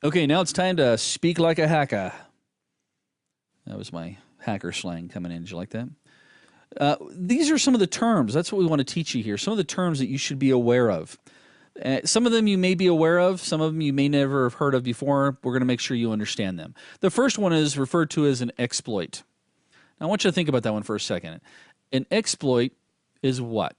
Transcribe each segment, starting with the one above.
Okay, now it's time to speak like a hacker. That was my hacker slang coming in. Did you like that? These are some of the terms. That's what we want to teach you here. Some of the terms that you should be aware of. Some of them you may be aware of. Some of them you may never have heard of before. We're going to make sure you understand them. The first one is referred to as an exploit. Now, I want you to think about that one for a second. An exploit is what?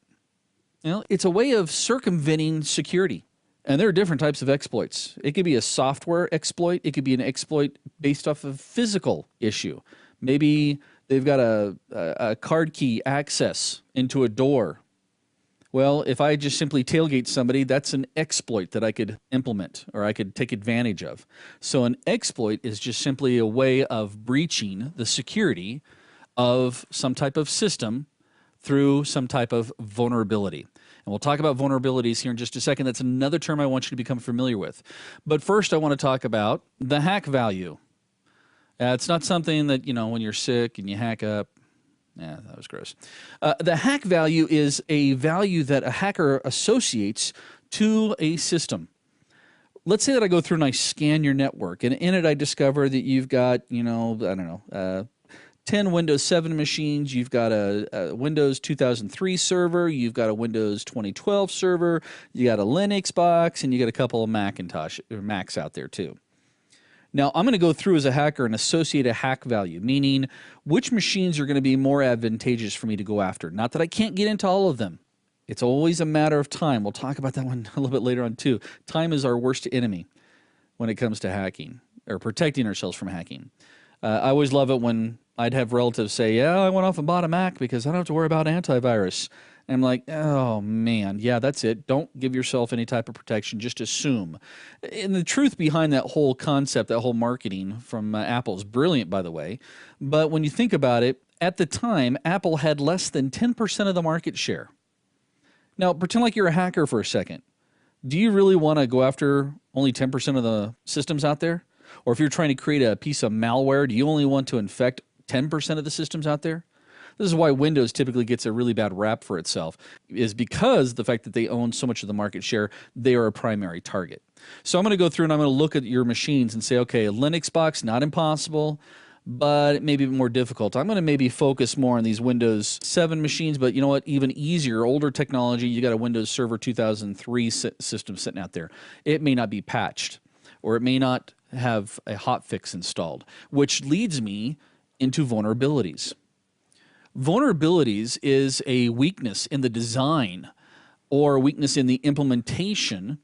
It's a way of circumventing security. And there are different types of exploits. It could be a software exploit. It could be an exploit based off of physical issue. Maybe they've got a card key access into a door. Well, if I just simply tailgate somebody, that's an exploit that I could implement or I could take advantage of. So an exploit is just simply a way of breaching the security of some type of system through some type of vulnerability. And we'll talk about vulnerabilities here in just a second. That's another term I want you to become familiar with. But first, I want to talk about the hack value. It's not something that, when you're sick and you hack up. Yeah, that was gross. The hack value is a value that a hacker associates to a system. Let's say that I go through and I scan your network, and in it I discover that you've got, 10 Windows 7 machines, you've got a Windows 2003 server, you've got a Windows 2012 server, you got a Linux box, and you got a couple of Macs out there too. Now, I'm going to go through as a hacker and associate a hack value, meaning which machines are going to be more advantageous for me to go after. Not that I can't get into all of them. It's always a matter of time. We'll talk about that one a little bit later on too. Time is our worst enemy when it comes to hacking or protecting ourselves from hacking. I always love it when I'd have relatives say, yeah, I went off and bought a Mac because I don't have to worry about antivirus. And I'm like, oh, man, yeah, that's it. Don't give yourself any type of protection. Just assume. And the truth behind that whole concept, that whole marketing from Apple is brilliant, by the way. But when you think about it, at the time, Apple had less than 10% of the market share. Now, pretend like you're a hacker for a second. Do you really want to go after only 10% of the systems out there? Or if you're trying to create a piece of malware, do you only want to infect 10% of the systems out there? This is why Windows typically gets a really bad rap for itself, is because the fact that they own so much of the market share, they are a primary target. So I'm going to go through and I'm going to look at your machines and say, okay, a Linux box, not impossible, but it may be more difficult. I'm going to maybe focus more on these Windows 7 machines, but you know what? Even easier, older technology, you got a Windows Server 2003 system sitting out there. It may not be patched, or it may not have a hotfix installed, which leads me into vulnerabilities. Vulnerabilities is a weakness in the design or a weakness in the implementation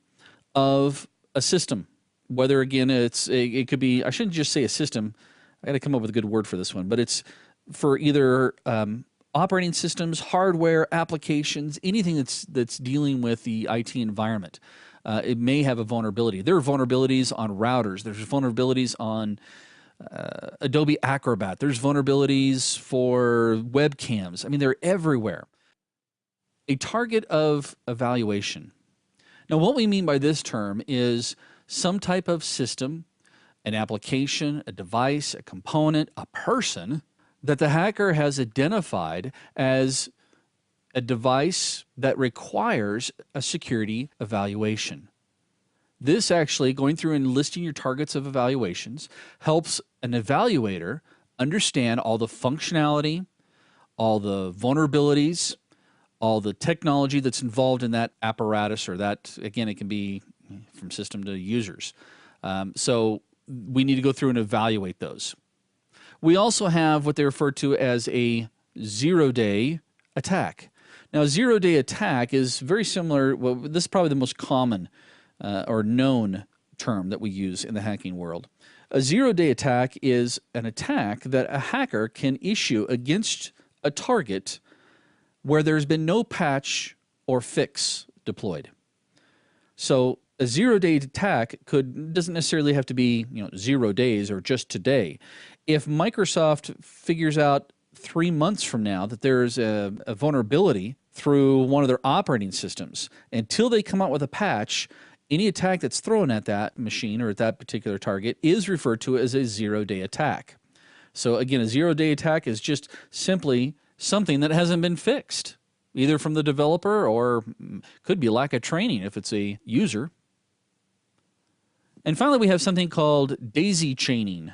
of a system. Whether, again, it could be, I shouldn't just say a system, I got to come up with a good word for this one, but it's for either operating systems, hardware, applications, anything that's dealing with the IT environment. It may have a vulnerability. There are vulnerabilities on routers. There's vulnerabilities on Adobe Acrobat. There's vulnerabilities for webcams. I mean, they're everywhere. A target of evaluation. Now, what we mean by this term is some type of system, an application, a device, a component, a person that the hacker has identified as a device that requires a security evaluation. This actually, going through and listing your targets of evaluations, helps an evaluator understand all the functionality, all the vulnerabilities, all the technology that's involved in that apparatus, or that, again, it can be from system to users. So we need to go through and evaluate those. We also have what they refer to as a zero-day attack. Now, a zero-day attack is very similar. Well, this is probably the most common or known term that we use in the hacking world. A zero-day attack is an attack that a hacker can issue against a target where there's been no patch or fix deployed. So a zero-day attack doesn't necessarily have to be 0 days or just today. If Microsoft figures out 3 months from now that there's a vulnerability through one of their operating systems, until they come out with a patch, any attack that's thrown at that machine or at that particular target is referred to as a zero-day attack. So again, a zero-day attack is just simply something that hasn't been fixed, either from the developer or could be lack of training if it's a user. And finally, we have something called daisy chaining.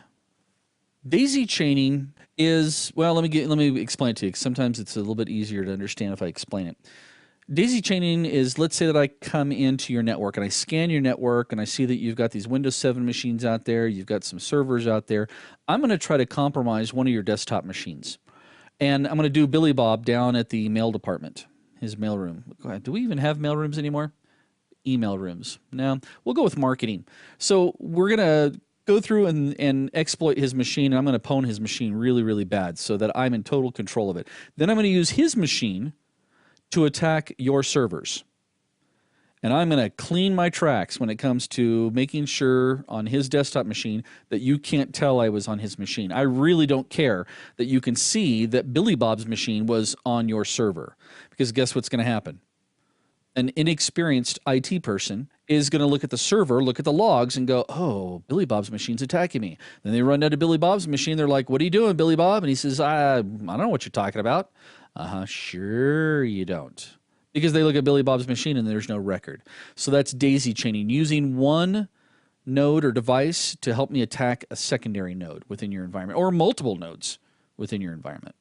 Daisy chaining is, well, let me explain it to you, 'cause sometimes it's a little bit easier to understand if I explain it. Daisy chaining is, let's say that I come into your network and I scan your network and I see that you've got these Windows 7 machines out there, you've got some servers out there. I'm going to try to compromise one of your desktop machines. And I'm going to do Billy Bob down at the mail department, his mailroom. Do we even have mail rooms anymore? Email rooms. No, we'll go with marketing. So we're going to go through and exploit his machine, and I'm going to pwn his machine really, really bad so that I'm in total control of it. Then I'm going to use his machine to attack your servers. And I'm going to clean my tracks when it comes to making sure on his desktop machine that you can't tell I was on his machine. I really don't care that you can see that Billy Bob's machine was on your server, because guess what's going to happen? An inexperienced IT person is going to look at the server, look at the logs, and go, oh, Billy Bob's machine's attacking me. Then they run down to Billy Bob's machine. They're like, what are you doing, Billy Bob? And he says, I don't know what you're talking about. Sure you don't. Because they look at Billy Bob's machine and there's no record. So that's daisy chaining, using one node or device to help me attack a secondary node within your environment, or multiple nodes within your environment.